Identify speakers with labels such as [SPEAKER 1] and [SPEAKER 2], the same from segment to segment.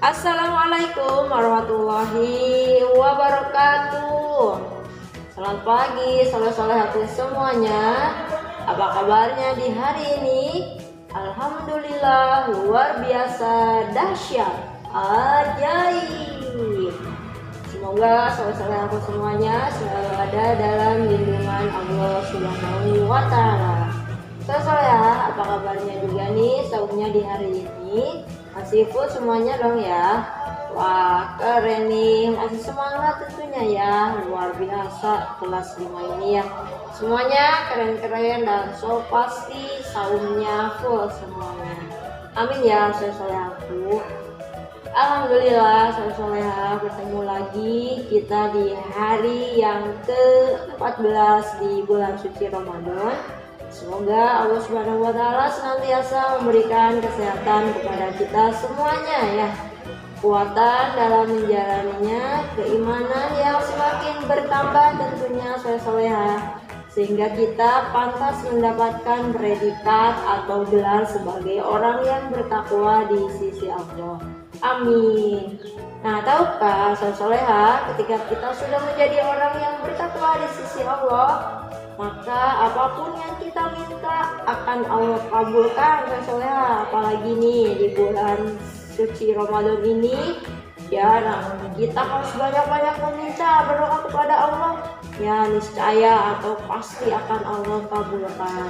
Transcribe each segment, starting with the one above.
[SPEAKER 1] Assalamualaikum warahmatullahi wabarakatuh. Selamat pagi soleh-solehati semuanya. Apa kabarnya di hari ini? Alhamdulillah luar biasa, dahsyat, ajaib. Semoga soleh-solehati semuanya selalu ada dalam lindungan Allah Subhanahu wa Ta'ala. Soleh-solehah, apa kabarnya juga nih saumnya di hari ini? Masih full semuanya dong ya. Wah keren nih, masih semangat tentunya ya. Luar biasa kelas 5 ini ya. Semuanya keren-keren dan so pasti saumnya full semuanya. Amin ya soleh aku. Alhamdulillah soleh-solehah, bertemu lagi kita di hari yang ke-14 di bulan suci Ramadan. Semoga Allah Subhanahu wa Ta'ala senantiasa memberikan kesehatan kepada kita semuanya ya. Kekuatan dalam menjalaninya, keimanan yang semakin bertambah tentunya soleh-solehah, sehingga kita pantas mendapatkan predikat atau gelar sebagai orang yang bertakwa di sisi Allah. Amin. Nah, tahukah soleh-solehah, ketika kita sudah menjadi orang yang bertakwa di sisi Allah, maka apapun yang kita minta akan Allah kabulkan soleh-solehah. Apalagi nih di bulan suci Ramadan ini ya, kita harus banyak-banyak meminta, berdoa kepada Allah ya, niscaya atau pasti akan Allah kabulkan,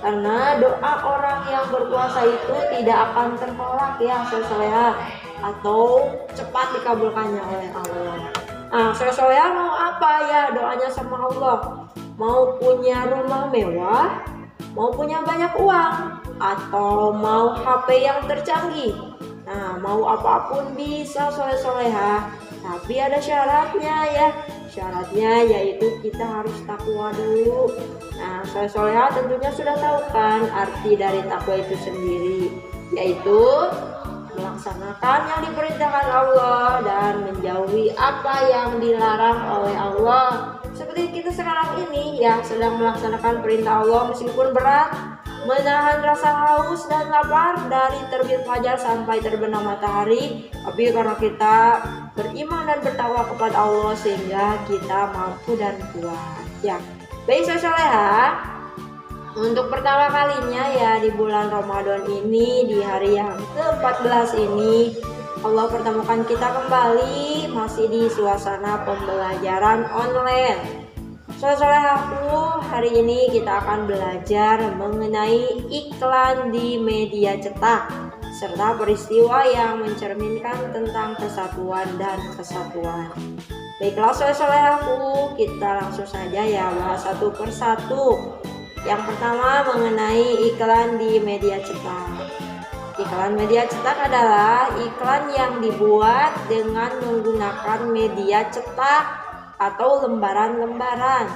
[SPEAKER 1] karena doa orang yang berpuasa itu tidak akan tertolak ya soleh-solehah, atau cepat dikabulkannya oleh Allah. Nah soleh-solehah mau apa ya doanya sama Allah? Mau punya rumah mewah, mau punya banyak uang, atau mau HP yang tercanggih. Nah, mau apapun bisa soleh-solehah, tapi ada syaratnya ya. Syaratnya yaitu kita harus takwa dulu. Nah, soleh-solehah tentunya sudah tahu kan arti dari takwa itu sendiri, yaitu melaksanakan yang diperintahkan Allah dan menjauhi apa yang dilarang oleh Allah. Seperti kita sekarang ini ya, sedang melaksanakan perintah Allah meskipun berat, menahan rasa haus dan lapar dari terbit fajar sampai terbenam matahari, tapi karena kita beriman dan bertakwa kepada Allah sehingga kita mampu dan kuat ya. Baik soleh-solehah, untuk pertama kalinya ya di bulan Ramadan ini, di hari yang ke-14 ini, Allah pertemukan kita kembali masih di suasana pembelajaran online. Soleh-solehahku, hari ini kita akan belajar mengenai iklan di media cetak serta peristiwa yang mencerminkan tentang kesatuan dan kesatuan. Baiklah soleh-solehahku, kita langsung saja ya bahas satu persatu. Yang pertama mengenai iklan di media cetak. Iklan media cetak adalah iklan yang dibuat dengan menggunakan media cetak atau lembaran-lembaran.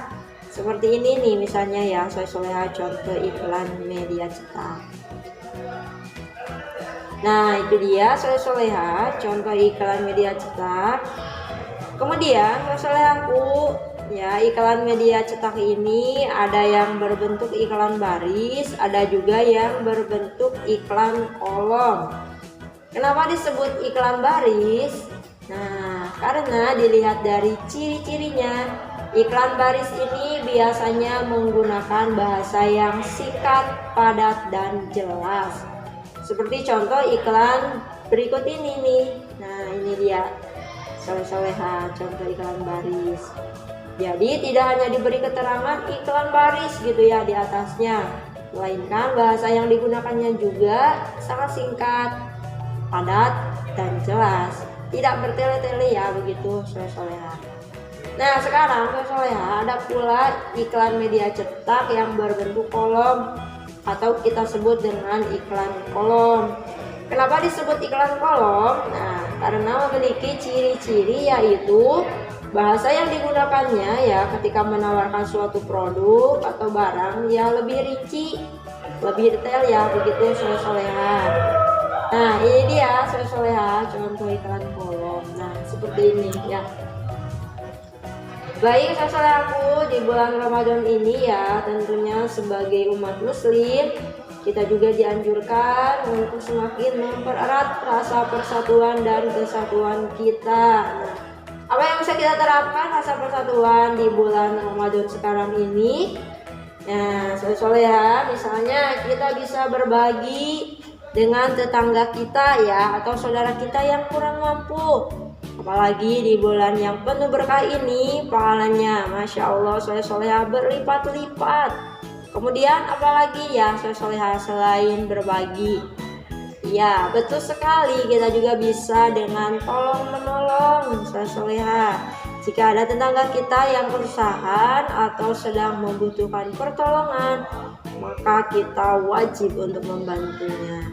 [SPEAKER 1] Seperti ini nih misalnya ya soleh-solehah, contoh iklan media cetak. Nah itu dia soleh-solehah contoh iklan media cetak. Kemudian soleh-solehahku ya, iklan media cetak ini ada yang berbentuk iklan baris, ada juga yang berbentuk iklan kolom. Kenapa disebut iklan baris? Nah, karena dilihat dari ciri-cirinya, iklan baris ini biasanya menggunakan bahasa yang singkat, padat, dan jelas. Seperti contoh iklan berikut ini nih. Nah, ini dia soleh-solehah contoh iklan baris. Jadi tidak hanya diberi keterangan iklan baris gitu ya di atasnya, melainkan bahasa yang digunakannya juga sangat singkat, padat, dan jelas. Tidak bertele-tele ya begitu soleh-solehah. Nah sekarang soleh-solehah ada pula iklan media cetak yang berbentuk kolom atau kita sebut dengan iklan kolom. Kenapa disebut iklan kolom? Nah karena memiliki ciri-ciri yaitu bahasa yang digunakannya ya ketika menawarkan suatu produk atau barang yang lebih rinci, lebih detail ya begitu soleh-solehah. Nah ini dia soleh-solehah contoh iklan kolom. Nah seperti ini ya. Baik soleh-solehahku, di bulan Ramadan ini ya tentunya sebagai umat muslim Kita juga dianjurkan untuk semakin mempererat rasa persatuan dan kesatuan kita. Nah, apa yang bisa kita terapkan rasa persatuan di bulan Ramadan sekarang ini? Nah, soalnya ya, misalnya kita bisa berbagi dengan tetangga kita ya, atau saudara kita yang kurang mampu. Apalagi di bulan yang penuh berkah ini, pahalanya Masya Allah soleh-soleha berlipat-lipat. Kemudian apalagi ya soleh-soleha selain berbagi? Ya, betul sekali, kita juga bisa dengan tolong menolong soleh-soleha. Jika ada tetangga kita yang kesusahan atau sedang membutuhkan pertolongan, maka kita wajib untuk membantunya.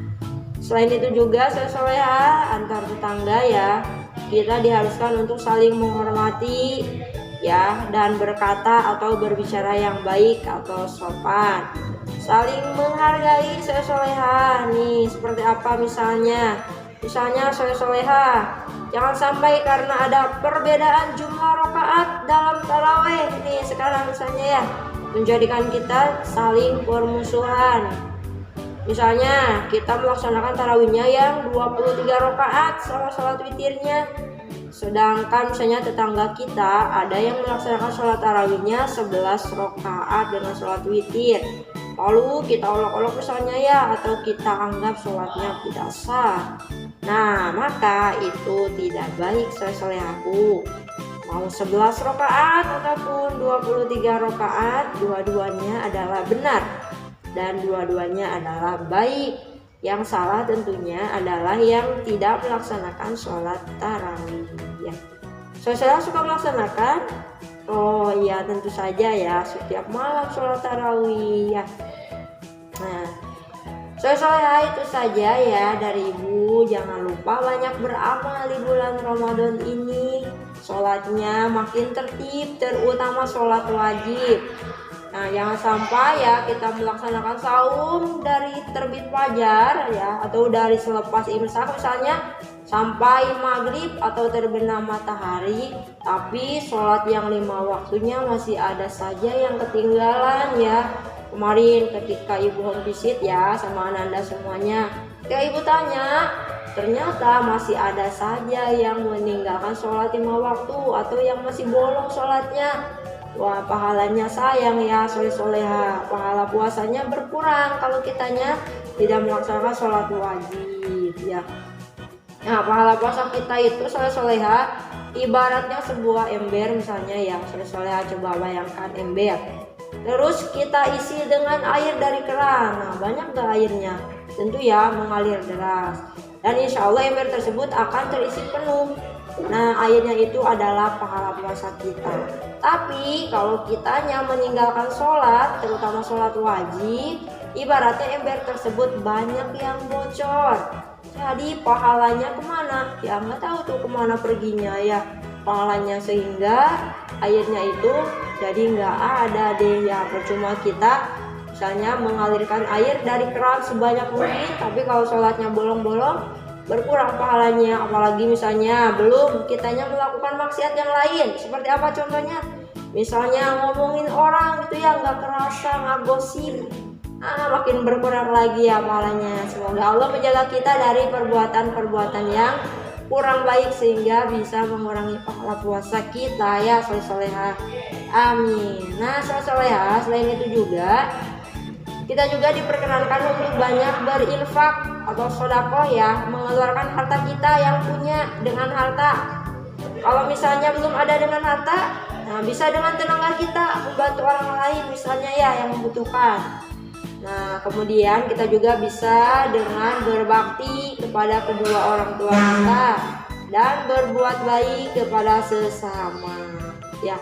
[SPEAKER 1] Selain itu juga soleh-soleha antar tetangga ya, kita diharuskan untuk saling menghormati ya, dan berkata atau berbicara yang baik atau sopan. Saling menghargai soleh-soleha nih, seperti apa misalnya soleh-soleha, jangan sampai karena ada perbedaan jumlah rakaat dalam taraweh nih sekarang misalnya ya, menjadikan kita saling permusuhan. Misalnya kita melaksanakan tarawihnya yang 23 rakaat sama sholat witirnya, sedangkan misalnya tetangga kita ada yang melaksanakan sholat tarawihnya 11 rakaat dengan sholat witir. Lalu kita olok-olok misalnya ya, atau kita anggap sholatnya tidak sah. Nah, maka itu tidak baik soleh-solehaku. Mau 11 rakaat ataupun 23 rakaat, dua-duanya adalah benar dan dua-duanya adalah baik. Yang salah tentunya adalah yang tidak melaksanakan sholat tarawih ya. Saya suka melaksanakan? Oh iya, tentu saja ya, setiap malam sholat tarawih ya. Nah, saya itu saja ya dari Ibu. Jangan lupa banyak beramal di bulan Ramadan ini. Sholatnya makin tertib, terutama sholat wajib. Nah, jangan sampai ya kita melaksanakan saum dari terbit fajar ya, atau dari selepas imsak misalnya sampai maghrib atau terbenam matahari, tapi sholat yang 5 waktunya masih ada saja yang ketinggalan ya. Kemarin ketika Ibu home visit ya sama Ananda semuanya, ketika Ibu tanya, ternyata masih ada saja yang meninggalkan sholat 5 waktu atau yang masih bolong sholatnya. Wah, pahalanya sayang ya soleh-soleha, pahala puasanya berkurang kalau kitanya tidak melaksanakan sholat wajib ya. Nah, pahala puasa kita itu soleh-soleha ibaratnya sebuah ember misalnya ya, soleh-soleha coba bayangkan ember. Terus kita isi dengan air dari keran. Nah, banyak gak airnya? Tentu ya mengalir deras. Dan insya Allah ember tersebut akan terisi penuh. Nah, airnya itu adalah pahala puasa kita. Tapi kalau kitanya meninggalkan sholat, terutama sholat wajib, ibaratnya ember tersebut banyak yang bocor. Jadi pahalanya kemana? Ya nggak tahu tuh kemana perginya ya pahalanya, sehingga airnya itu jadi nggak ada deh ya. Percuma kita misalnya mengalirkan air dari keran sebanyak mungkin, tapi kalau sholatnya bolong-bolong berkurang pahalanya. Apalagi misalnya belum kitanya melakukan maksiat yang lain. Seperti apa contohnya? Misalnya ngomongin orang gitu ya, nggak kerasa, nggak gosip, makin berkurang lagi ya pahalanya. Semoga Allah menjaga kita dari perbuatan-perbuatan yang kurang baik sehingga bisa mengurangi pahala puasa kita ya soleh-soleha. Amin. Nah, soleh-soleha, selain itu juga kita juga diperkenankan untuk banyak berinfak atau sedekah ya, mengeluarkan harta kita yang punya dengan harta. Kalau misalnya belum ada dengan harta, nah bisa dengan tenaga kita membantu orang lain misalnya ya yang membutuhkan. Nah, kemudian kita juga bisa dengan berbakti kepada kedua orang tua kita dan berbuat baik kepada sesama ya.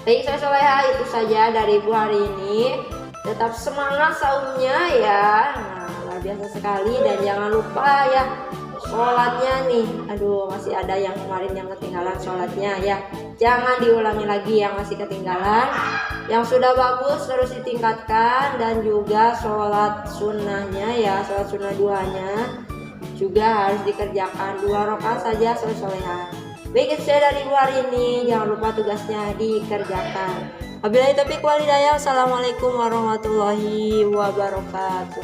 [SPEAKER 1] Baik soleha, itu saja dari Ibu hari ini. Tetap semangat saumnya ya. Nah, luar biasa sekali. Dan jangan lupa ya sholatnya nih. Aduh, masih ada yang kemarin yang ketinggalan sholatnya ya. Jangan diulangi lagi yang masih ketinggalan. Yang sudah bagus terus ditingkatkan. Dan juga sholat sunnahnya ya, sholat sunnah duhanya juga harus dikerjakan 2 rakaat saja soleha. Baik, itu saya dari Ibu hari ini. Jangan lupa tugasnya dikerjakan. Wabillahi taufiq wal hidayah. Assalamualaikum warahmatullahi wabarakatuh.